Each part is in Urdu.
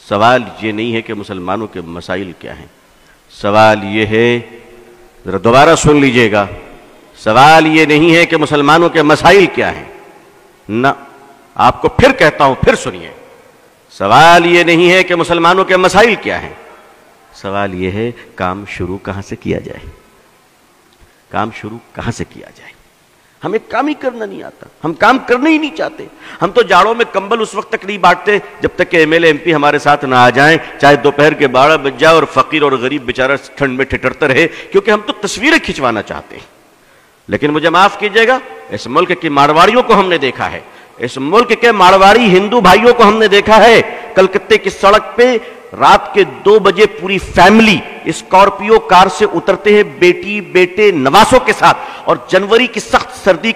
سوال یہ نہیں ہے کہ مسلمانوں کے مسائل کیا ہیں، سوال یہ ہے، ذرا دوبارہ سن لیجئے گا، سوال یہ نہیں ہے کہ مسلمانوں کے مسائل کیا ہیں، نہ، آپ کو پھر کہتا ہوں، پھر سنیے، سوال یہ نہیں ہے کہ مسلمانوں کے مسائل کیا ہیں، سوال یہ ہے کام شروع کہاں سے کیا جائے، کام شروع کہاں سے کیا جائے۔ ہمیں کام ہی کرنا نہیں آتا، ہم کام کرنا ہی نہیں چاہتے، ہم تو جاڑوں میں کمبل اس وقت تک نہیں بانٹتے جب تک کہ M L A M P ہمارے ساتھ نہ آ جائیں، چاہے دوپہر کے 12 بج جائے اور فقیر اور غریب بیچارہ ٹھنڈ میں ٹھٹرتا رہے، کیونکہ ہم تو تصویریں کھنچوانا چاہتے ہیں۔ لیکن مجھے معاف کیجیے گا، اس ملک کی مارواڑیوں کو ہم نے دیکھا ہے، اس ملک کے مارواڑی ہندو بھائیوں کو ہم نے دیکھا ہے، کلکتے کی سڑک پہ رات کے 2 بجے پوری فیملی اسکارپیو کار سے اترتے ہیں بیٹی بیٹے نواسوں کے ساتھ، اور جنوری کی سخت سردی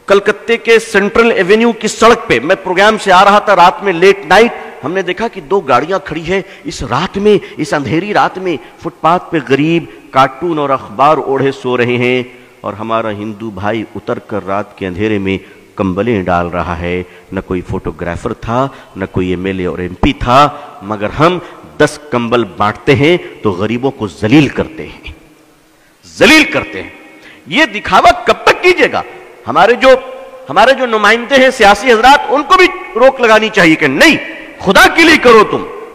کلکتے کے سینٹرل ایونیو کی سڑک پہ، میں پروگرام سے آ رہا تھا رات میں لیٹ نائٹ، ہم نے دیکھا کہ 2 گاڑیاں کھڑی ہے اس رات میں، اس اندھیری رات میں، فٹ پاتھ پہ غریب کارٹون اور اخبار اوڑھے سو رہے ہیں، اور ہمارا ہندو بھائی اتر کر رات کے اندھیرے میں کمبلیں ڈال رہا ہے۔ نہ کوئی فوٹوگرافر تھا، نہ کوئی ایم ایل اے اور ایم پی تھا، مگر ہم 10 کمبل بانٹتے ہیں تو غریبوں کو ذلیل کرتے ہیں، ذلیل کرتے ہیں۔ یہ دکھاوا کب تک کیجیے گا؟ ہمارے جو نمائندے ہیں سیاسی حضرات، ان کو بھی روک لگانی چاہیے کہ نہیں، خدا کے لیے کرو،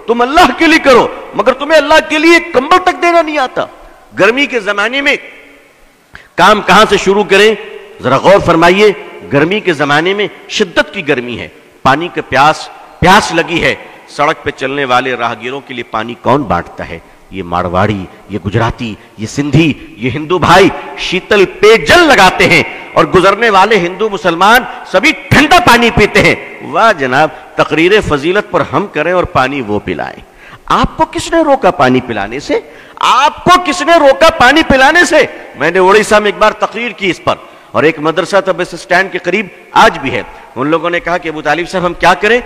تم اللہ کے لیے کرو، مگر تمہیں اللہ کے لیے کمبل تک دینا نہیں آتا۔ گرمی کے زمانے میں کام کہاں سے شروع کریں؟ ذرا غور فرمائیے، گرمی کے زمانے میں شدت کی گرمی ہے، پانی کا پیاس لگی ہے، سڑک پہ چلنے والے راہگیروں کے لیے پانی کون بانٹتا ہے؟ یہ مارواڑی، یہ گجراتی، یہ سندھی، یہ ہندو بھائی شیتل پے جل لگاتے ہیں، اور گزرنے والے ہندو مسلمان سبھی ٹھنڈا پانی پیتے ہیں۔ واہ جناب، تقریر فضیلت پر ہم کریں اور پانی وہ پلائیں۔ آپ کو کس نے روکا پانی پلانے سے؟ آپ کو کس نے روکا پانی پلانے سے؟ میں نے اڑیسہ میں ایک بار تقریر کی اس پر، اور ایک مدرسہ تھا بس اسٹینڈ کے قریب، آج بھی ہے، ان لوگوں نے کہا کہ ابو طالب صاحب ہم کیا کریں،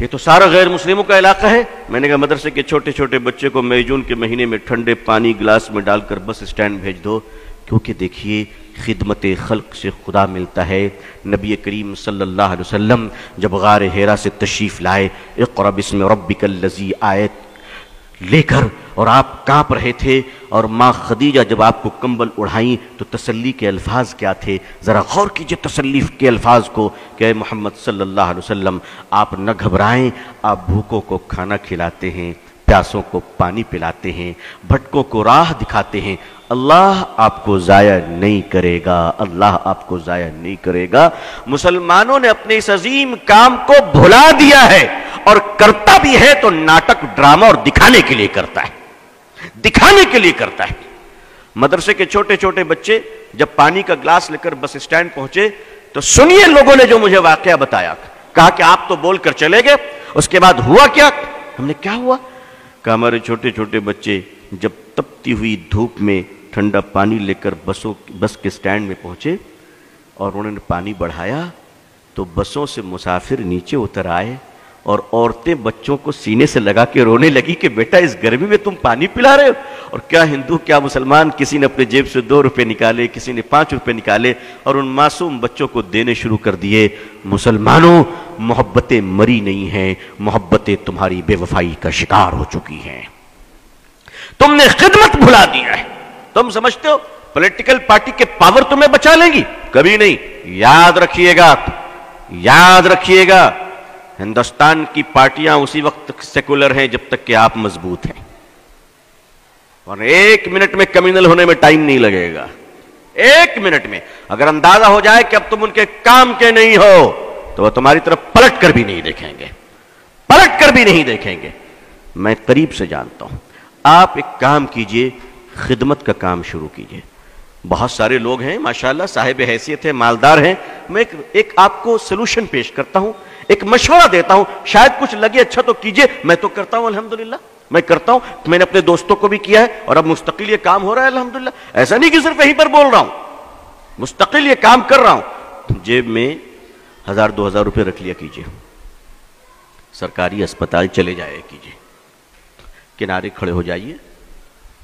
یہ تو سارا غیر مسلموں کا علاقہ ہے۔ میں نے کہا مدرسے کے چھوٹے چھوٹے بچے کو مئی جون کے مہینے میں ٹھنڈے پانی گلاس میں ڈال کر بس اسٹینڈ بھیج دو، کیونکہ دیکھیے خدمت خلق سے خدا ملتا ہے۔ نبی کریم صلی اللہ علیہ وسلم جب غار حرا سے تشریف لائے، اقرأ بسم ربک الذی آیت لے کر، اور آپ کانپ رہے تھے، اور ماں خدیجہ جب آپ کو کمبل اڑھائیں تو تسلی کے الفاظ کیا تھے؟ ذرا غور کیجئے تسلی کے الفاظ کو کہ اے محمد صلی اللہ علیہ وسلم، آپ نہ گھبرائیں، آپ بھوکوں کو کھانا کھلاتے ہیں، پیاسوں کو پانی پلاتے ہیں، بھٹکوں کو راہ دکھاتے ہیں، اللہ آپ کو ضائع نہیں کرے گا، اللہ آپ کو ضائع نہیں کرے گا۔ مسلمانوں نے اپنے اس عظیم کام کو بھلا دیا ہے، اور کرتا بھی ہے تو ناٹک ڈرامہ اور دکھانے کے لیے کرتا ہے، دکھانے کے لیے کرتا ہے۔ مدرسے کے چھوٹے چھوٹے بچے جب پانی کا گلاس لے کر بس اسٹینڈ پہنچے تو سنیے لوگوں نے جو مجھے واقعہ بتایا، کہا کہ آپ تو بول کر چلے گئے، اس کے بعد ہوا کیا؟ ہم نے کیا ہوا؟ کہ ہمارے چھوٹے چھوٹے بچے جب تپتی ہوئی دھوپ میں ٹھنڈا پانی لے کر بس کے اسٹینڈ میں پہنچے اور انہوں نے پانی بڑھایا تو بسوں سے مسافر نیچے اتر آئے، اور عورتیں بچوں کو سینے سے لگا کے رونے لگی کہ بیٹا اس گرمی میں تم پانی پلا رہے ہو۔ اور کیا ہندو کیا مسلمان، کسی نے اپنے جیب سے 2 روپے نکالے، کسی نے 5 روپے نکالے، اور ان معصوم بچوں کو دینے شروع کر دیے۔ مسلمانوں، محبتیں مری نہیں ہیں، محبتیں تمہاری بے وفائی کا شکار ہو چکی ہیں، تم نے خدمت بھلا دیا ہے۔ تم سمجھتے ہو پولیٹیکل پارٹی کے پاور تمہیں بچا لیں گی؟ کبھی نہیں۔ یاد رکھیے گا، یاد رکھیے گا، ہندوستان کی پارٹیاں اسی وقت تک سیکولر ہیں جب تک کہ آپ مضبوط ہیں، اور 1 منٹ میں کمیونل ہونے میں ٹائم نہیں لگے گا۔ 1 منٹ میں اگر اندازہ ہو جائے کہ اب تم ان کے کام کے نہیں ہو تو وہ تمہاری طرف پلٹ کر بھی نہیں دیکھیں گے، پلٹ کر بھی نہیں دیکھیں گے۔ میں قریب سے جانتا ہوں، آپ ایک کام کیجئے، خدمت کا کام شروع کیجئے۔ بہت سارے لوگ ہیں ماشاءاللہ، صاحب حیثیت ہیں، مالدار ہیں، میں ایک آپ کو سلوشن پیش کرتا ہوں، ایک مشورہ دیتا ہوں، شاید کچھ لگے اچھا تو کیجئے۔ میں تو کرتا ہوں الحمدللہ، میں کرتا ہوں، میں نے اپنے دوستوں کو بھی کیا ہے، اور اب مستقل یہ کام ہو رہا ہے الحمدللہ۔ ایسا نہیں کہ صرف یہیں پر بول رہا ہوں، مستقل یہ کام کر رہا ہوں۔ جیب میں 1000-2000 روپے رکھ لیا کیجئے، سرکاری اسپتال چلے جائے کیجئے، کنارے کھڑے ہو جائیے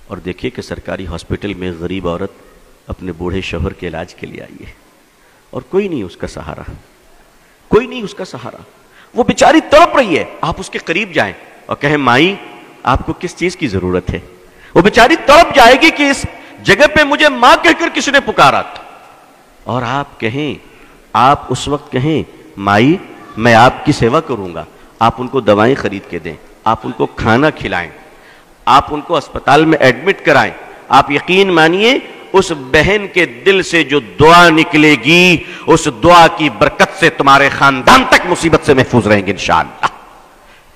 اور دیکھیے کہ سرکاری ہاسپٹل میں غریب عورت اپنے بوڑھے شوہر کے علاج کے لیے آئی ہے، اور کوئی نہیں اس کا سہارا، کوئی نہیں اس کا سہارا۔ وہ بیچاری تڑپ رہی ہے، آپ اس کے قریب جائیں اور کہیں مائی آپ کو کس چیز کی ضرورت ہے؟ وہ بیچاری تڑپ جائے گی کہ اس جگہ پہ مجھے ماں کہہ کر کس نے پکارا تھا، اور آپ کہیں، آپ اس وقت کہیں مائی میں آپ کی سیوا کروں گا، آپ ان کو دوائیں خرید کے دیں، آپ ان کو کھانا کھلائیں، آپ ان کو اسپتال میں ایڈمٹ کرائیں، آپ یقین مانیے اس بہن کے دل سے جو دعا نکلے گی اس دعا کی برکت سے تمہارے خاندان تک مصیبت سے محفوظ رہیں گے انشاءاللہ۔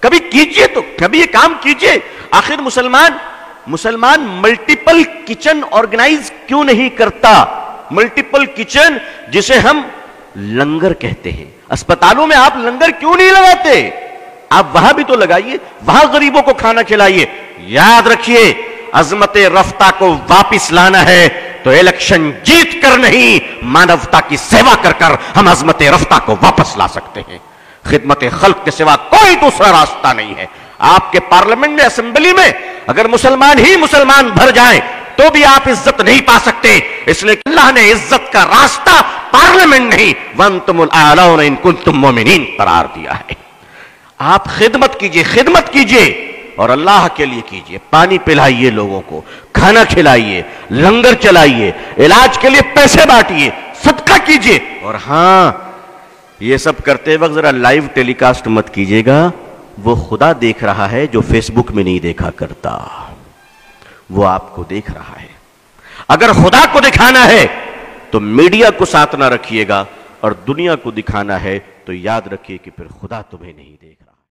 کبھی کیجئے تو کبھی یہ کام کیجئے۔ آخر مسلمان ملٹیپل کچن آرگنائز کیوں نہیں کرتا؟ ملٹیپل کچن جسے ہم لنگر کہتے ہیں، اسپتالوں میں آپ لنگر کیوں نہیں لگاتے؟ آپ وہاں بھی تو لگائیے، وہاں غریبوں کو کھانا کھلائیے۔ یاد رکھیے عظمت رفتہ کو واپس لانا ہے تو الیکشن جیت کر نہیں، مانوتا کی سیوا کر کر ہم عظمت رفتہ کو واپس لا سکتے ہیں۔ خدمت خلق کے سوا کوئی دوسرا راستہ نہیں ہے۔ آپ کے پارلیمنٹ میں، اسمبلی میں اگر مسلمان ہی مسلمان بھر جائیں تو بھی آپ عزت نہیں پا سکتے، اس لیے کہ اللہ نے عزت کا راستہ پارلیمنٹ نہیں وَأَنْتُمُ الْأَعْلَوْنَ إِن كُنتُم مُؤْمِنِينَ قرار دیا ہے۔ آپ خدمت کیجئے اور اللہ کے لیے کیجئے، پانی پلائیے لوگوں کو، کھانا کھلائیے، لنگر چلائیے، علاج کے لیے پیسے بانٹیے، صدقہ کیجئے۔ اور ہاں یہ سب کرتے وقت ذرا لائیو ٹیلی کاسٹ مت کیجئے گا، وہ خدا دیکھ رہا ہے جو فیس بک میں نہیں دیکھا کرتا، وہ آپ کو دیکھ رہا ہے۔ اگر خدا کو دکھانا ہے تو میڈیا کو ساتھ نہ رکھیے گا، اور دنیا کو دکھانا ہے تو یاد رکھیے کہ پھر خدا تمہیں نہیں دیکھ رہا۔